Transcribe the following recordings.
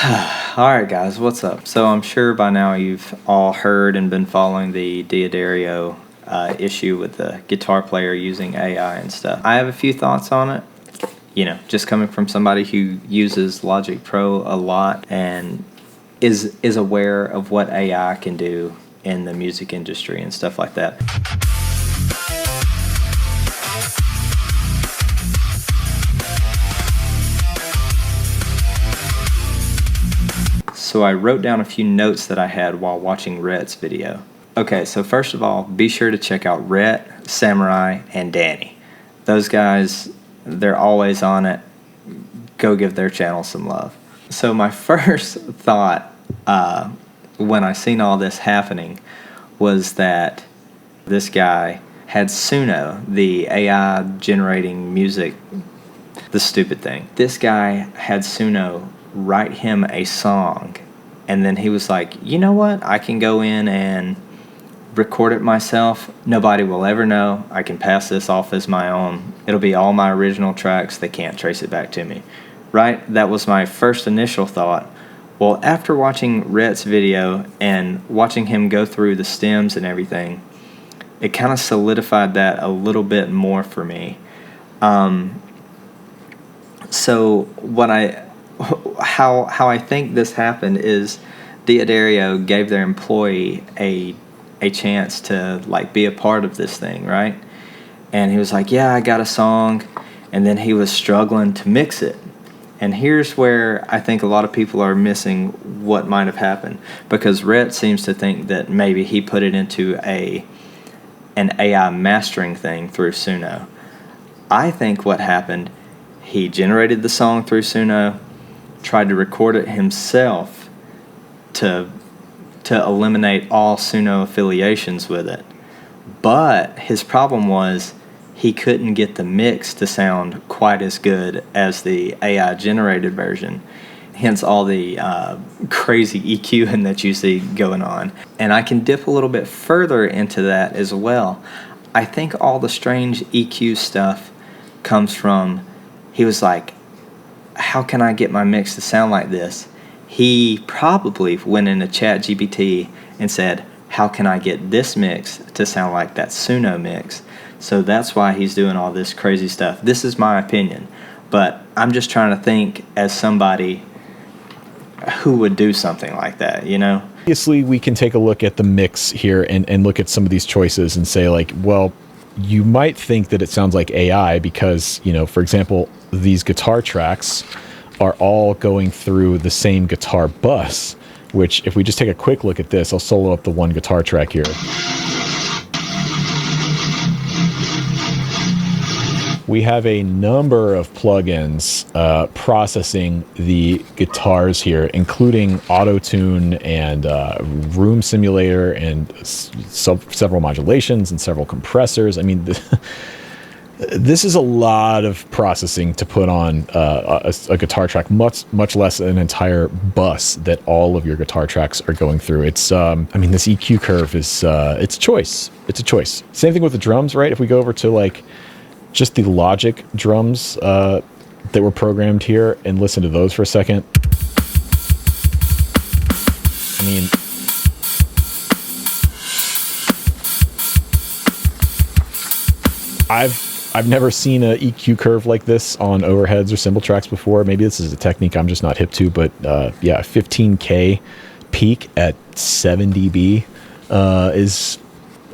All right, guys, what's up? So I'm sure by now you've all heard and been following the Diodario issue with the guitar player using AI and stuff. I have a few thoughts on it. You know, just coming from somebody who uses Logic Pro a lot and is aware of what AI can do in the music industry and stuff like that. So I wrote down a few notes that I had while watching Rhett's video. Okay, so first of all, be sure to check out Rhett, Samurai, and Danny. Those guys, they're always on it. Go give their channel some love. So my first thought when I seen all this happening was that this guy had Suno, the AI generating music, the stupid thing. This guy had Suno write him a song, and then he was like, you know what, I can go in and record it myself. Nobody will ever know. I can pass this off as my own. It'll be all my original tracks. They can't trace it back to me. Right? That was my first initial thought. Well, after watching Rhett's video and watching him go through the stems and everything, it kind of solidified that a little bit more for me. So what how I think this happened is Diodario gave their employee a chance to like be a part of this thing, right? And he was like, yeah, I got a song, and then he was struggling to mix it. And here's where I think a lot of people are missing what might have happened, because Rhett seems to think that maybe he put it into an AI mastering thing through Suno. I think what happened, he generated the song through Suno, tried to record it himself to eliminate all Suno affiliations with it. But his problem was he couldn't get the mix to sound quite as good as the AI generated version. Hence all the crazy EQing that you see going on. And I can dip a little bit further into that as well. I think all the strange EQ stuff comes from, he was like, how can I get my mix to sound like this? He probably went into ChatGPT and said, how can I get this mix to sound like that Suno mix? So that's why he's doing all this crazy stuff. This is my opinion, but I'm just trying to think as somebody who would do something like that, you know? Obviously, we can take a look at the mix here and look at some of these choices and say, like, well, you might think that it sounds like AI because, you know, for example, these guitar tracks are all going through the same guitar bus, which if we just take a quick look at this, I'll solo up the one guitar track here. We have a number of plugins processing the guitars here, including Auto-Tune and Room Simulator and several modulations and several compressors. I mean, this is a lot of processing to put on a guitar track, much less an entire bus that all of your guitar tracks are going through. It's, I mean, this EQ curve is, it's a choice. It's a choice. Same thing with the drums, right? If we go over to like just the Logic drums that were programmed here and listen to those for a second. I mean, I've never seen an EQ curve like this on overheads or cymbal tracks before. Maybe this is a technique I'm just not hip to, but yeah, 15K peak at 7 dB is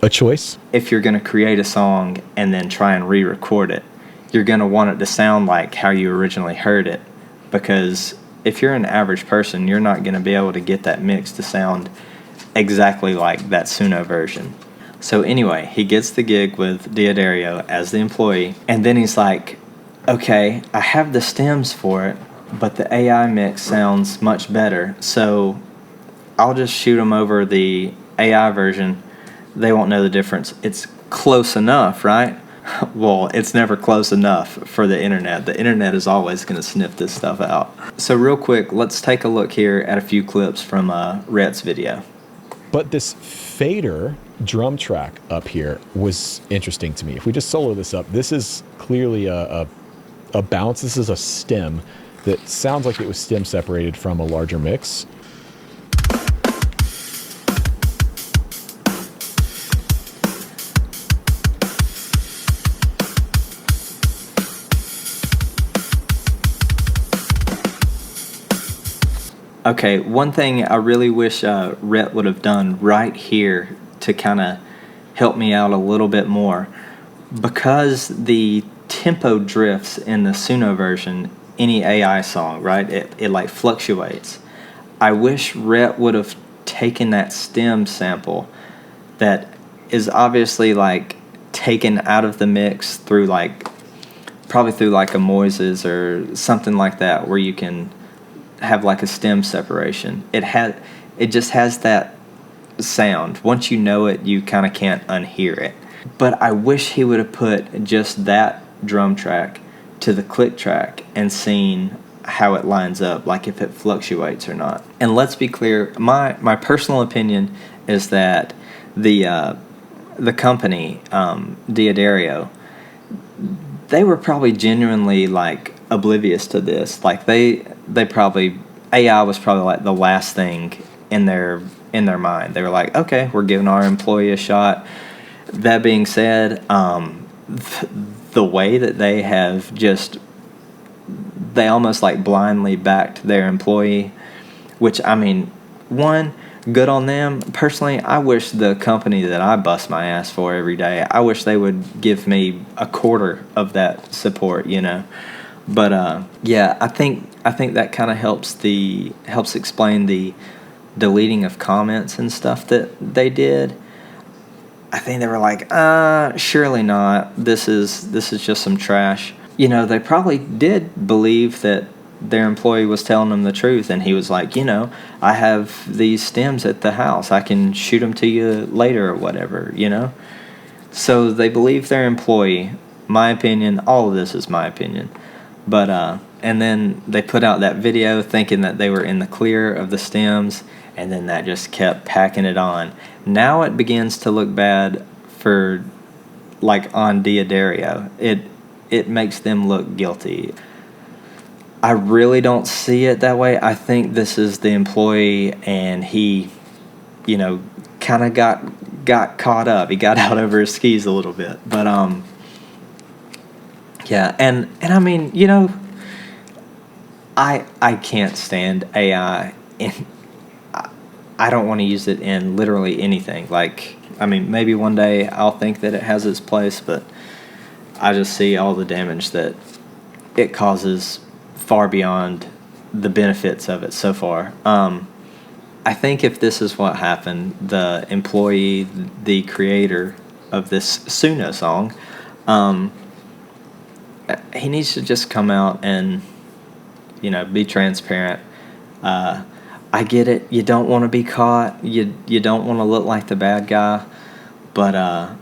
a choice. If you're going to create a song and then try and re-record it, you're going to want it to sound like how you originally heard it, because if you're an average person, you're not going to be able to get that mix to sound exactly like that Suno version. So anyway, he gets the gig with Diodario as the employee, and then he's like, okay, I have the stems for it, but the AI mix sounds much better, so I'll just shoot them over the AI version. They won't know the difference. It's close enough, right? Well, it's never close enough for the internet. The internet is always going to sniff this stuff out. So real quick, let's take a look here at a few clips from Rhett's video. But this fader drum track up here was interesting to me. If we just solo this up, this is clearly a bounce. This is a stem that sounds like it was stem separated from a larger mix. Okay, one thing I really wish Rhett would have done right here to kind of help me out a little bit more, because the tempo drifts in the Suno version, any AI song, right? It like fluctuates. I wish Rhett would have taken that stem sample that is obviously like taken out of the mix through like probably through like a Moises or something like that, where you can have like a stem separation. It just has that sound. Once you know it, you kind of can't unhear it. But I wish he would have put just that drum track to the click track and seen how it lines up, like if it fluctuates or not. And let's be clear, my personal opinion is that the company, Diodario, they were probably genuinely like oblivious to this. Like they probably, AI was probably like the last thing in their mind. They were like, okay, we're giving our employee a shot. That being said, the way that they have just, they almost like blindly backed their employee, which, I mean, one, good on them. Personally, I wish the company that I bust my ass for every day, I wish they would give me a quarter of that support, you know. But yeah, I think that kind of helps explain the deleting of comments and stuff that they did. I think they were like, surely not. This is just some trash. You know, they probably did believe that their employee was telling them the truth, and he was like, you know, I have these stems at the house. I can shoot them to you later or whatever, you know. So they believe their employee. My opinion, all of this is my opinion. But and then they put out that video thinking that they were in the clear of the stems, and then that just kept packing it on. Now it begins to look bad for, like, on Diodario. It makes them look guilty. I really don't see it that way. I think this is the employee, and he, you know, kind of got caught up. He got out over his skis a little bit. But yeah, and I mean, you know, I can't stand AI in, I don't want to use it in literally anything. Like, I mean, maybe one day I'll think that it has its place, but I just see all the damage that it causes far beyond the benefits of it so far. I think if this is what happened, the employee, the creator of this Suno song, he needs to just come out and, you know, be transparent. I get it. You don't want to be caught. You don't want to look like the bad guy. But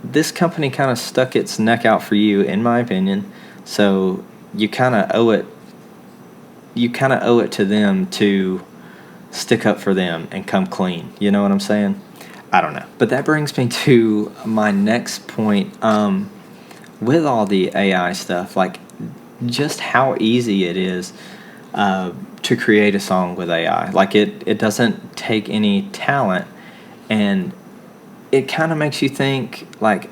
this company kind of stuck its neck out for you, in my opinion. So you kind of owe it. You kind of owe it to them to stick up for them and come clean. You know what I'm saying? I don't know. But that brings me to my next point. With all the AI stuff, like, just how easy it is to create a song with AI. Like, it doesn't take any talent, and it kind of makes you think, like,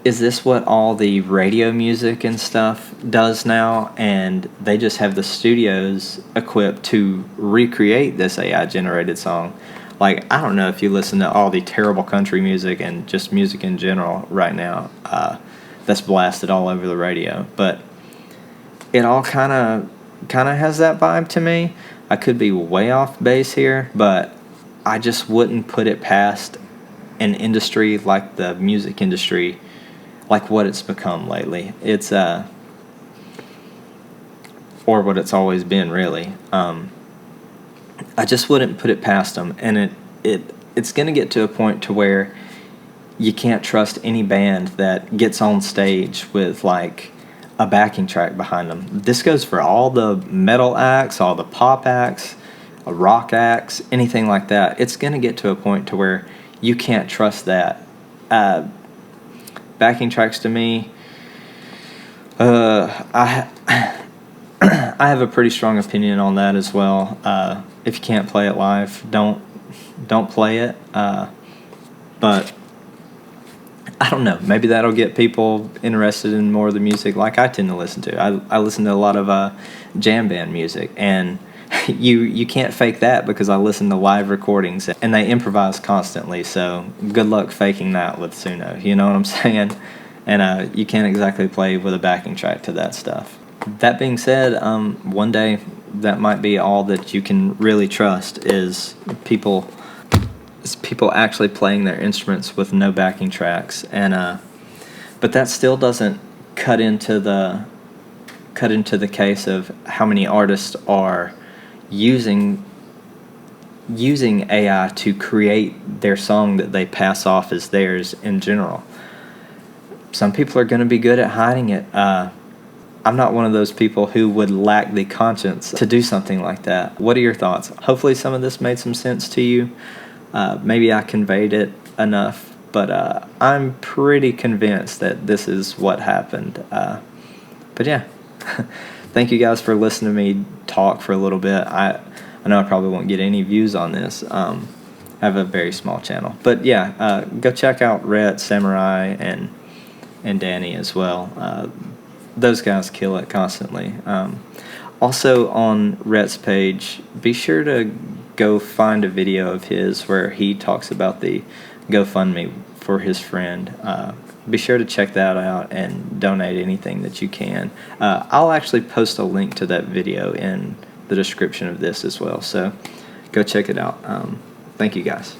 is this what all the radio music and stuff does now? And they just have the studios equipped to recreate this AI generated song. Like, I don't know if you listen to all the terrible country music and just music in general right now that's blasted all over the radio, but it all kind of has that vibe to me. I could be way off base here, but I just wouldn't put it past an industry like the music industry, like what it's become lately. It's or what it's always been, really. I just wouldn't put it past them, and it's going to get to a point to where you can't trust any band that gets on stage with like a backing track behind them. This goes for all the metal acts, all the pop acts, rock acts, anything like that. It's going to get to a point to where you can't trust that. Backing tracks to me, I have a pretty strong opinion on that as well. If you can't play it live, don't play it. But I don't know. Maybe that'll get people interested in more of the music like I tend to listen to. I listen to a lot of jam band music, and you can't fake that because I listen to live recordings, and they improvise constantly. So good luck faking that with Suno. You know what I'm saying? And you can't exactly play with a backing track to that stuff. That being said, one day that might be all that you can really trust is people actually playing their instruments with no backing tracks, and but that still doesn't cut into the case of how many artists are using AI to create their song that they pass off as theirs in general. Some people are going to be good at hiding it. I'm not one of those people who would lack the conscience to do something like that. What are your thoughts? Hopefully some of this made some sense to you. Maybe I conveyed it enough, but I'm pretty convinced that this is what happened. But yeah, thank you guys for listening to me talk for a little bit. I know I probably won't get any views on this. I have a very small channel. But yeah, go check out Rhett, Samurai, and Danny as well. Those guys kill it constantly. Also on Rhett's page, be sure to go find a video of his where he talks about the GoFundMe for his friend. Be sure to check that out and donate anything that you can. I'll actually post a link to that video in the description of this as well, so go check it out. Thank you guys.